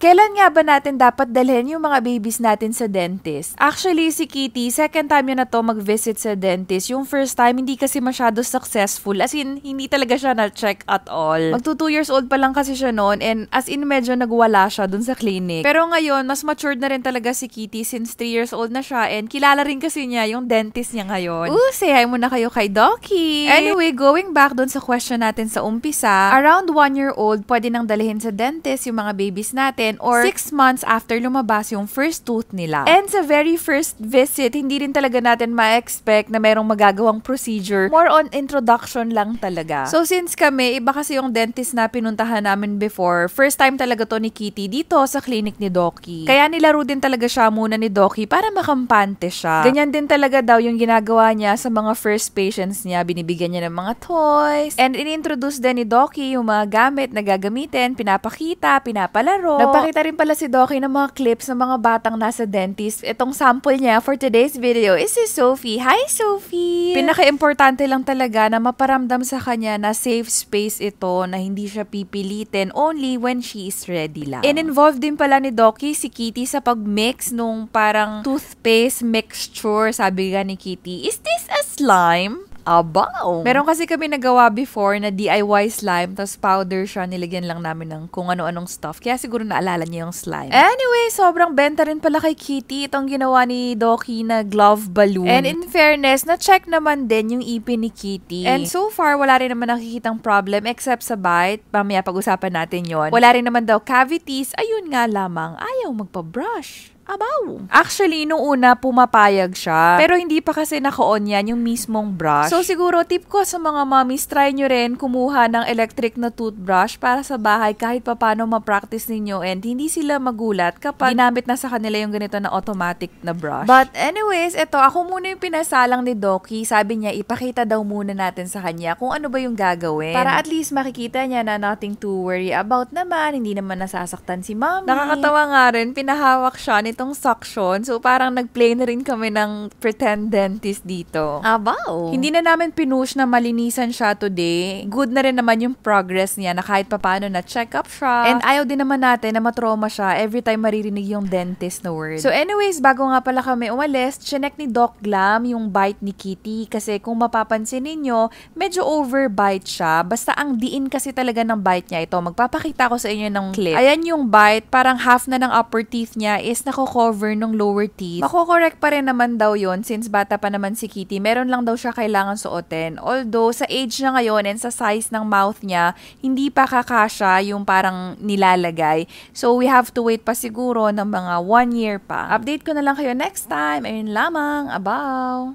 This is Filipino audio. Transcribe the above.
Kailan nga ba natin dapat dalhin yung mga babies natin sa dentist? Actually, si Kitty, second time yun na to mag-visit sa dentist. Yung first time, hindi kasi masyado successful. As in, hindi talaga siya na-check at all. Magto 2 years old pa lang kasi siya noon and as in medyo nagwala siya dun sa clinic. Pero ngayon, mas matured na rin talaga si Kitty since 3 years old na siya and kilala rin kasi niya yung dentist niya ngayon. Say hi muna kayo kay Doki. Anyway, going back dun sa question natin sa umpisa, around 1 year old, pwede nang dalhin sa dentist yung mga babies natin or 6 months after lumabas yung first tooth nila. And sa very first visit, hindi rin talaga natin ma-expect na merong magagawang procedure. More on introduction lang talaga. So since kami, iba kasi yung dentist na pinuntahan namin before, first time talaga to ni Kitty dito sa clinic ni Doki. Kaya nilaro din talaga siya muna ni Doki para makampante siya. Ganyan din talaga daw yung ginagawa niya sa mga first patients niya. Binibigyan niya ng mga toys. And inintroduce din ni Doki yung mga gamit na gagamitin, pinapakita, pinapalaro. Nagpakita rin pala si Doki ng mga clips ng mga batang nasa dentist. Itong sample niya for today's video is si Sophie. Hi, Sophie! Pinaka-importante lang talaga na maparamdam sa kanya na safe space ito, na hindi siya pipilitin, only when she is ready lang. And involved din pala ni Doki si Kitty sa pag-mix nung parang toothpaste mixture. Sabi nga ni Kitty, is this a slime? Abaw! Meron kasi kami nagawa before na DIY slime, tapos powder siya, nilagyan lang namin ng kung ano-anong stuff. Kaya siguro naalala niya yung slime. Anyway, sobrang benta rin pala kay Kitty itong ginawa ni Doki na glove balloon. And in fairness, na-check naman din yung ipin ni Kitty. And so far, wala rin naman nakikitang problem except sa bite. Mamaya pag-usapan natin yon. Wala rin naman daw cavities. Ayun nga lamang, ayaw magpa-brush. Abaw! Actually, nung una, pumapayag siya. Pero hindi pa kasi naka-on yan yung mismong brush. So, siguro, tip ko sa mga mommies, try nyo rin kumuha ng electric na toothbrush para sa bahay kahit papano ma-practice ninyo and hindi sila magulat kapag ginamit na sa kanila yung ganito na automatic na brush. But anyways, eto, ako muna yung pinasalang ni Doki. Sabi niya, ipakita daw muna natin sa kanya kung ano ba yung gagawin. Para at least makikita niya na nothing to worry about naman, hindi naman nasasaktan si mommy. Nakakatawa nga rin, pinahawak siya nitong suction. So, parang nag-play na rin kami ng pretend dentist dito. Abaw! Hindi na namin pinush na malinisan siya today. Good na rin naman yung progress niya na kahit papano na check up siya. And ayaw din naman natin na matrauma siya every time maririnig yung dentist na word. So, anyways, bago nga pala kami umalis, chinek ni Doc Glam yung bite ni Kitty. Kasi kung mapapansin ninyo, medyo overbite siya. Basta ang diin kasi talaga ng bite niya. Ito, magpapakita ko sa inyo ng clip. Ayan yung bite. Parang half na ng upper teeth niya is nako-cover ng lower teeth. Mako-correct pa rin naman daw yon since bata pa naman si Kitty. Meron lang daw siya kailangan suotin. Although, sa age niya ngayon and sa size ng mouth niya, hindi pa kakasya yung parang nilalagay. So, we have to wait pa siguro ng mga 1 year pa. Update ko na lang kayo next time. Ayun lamang. Abaw!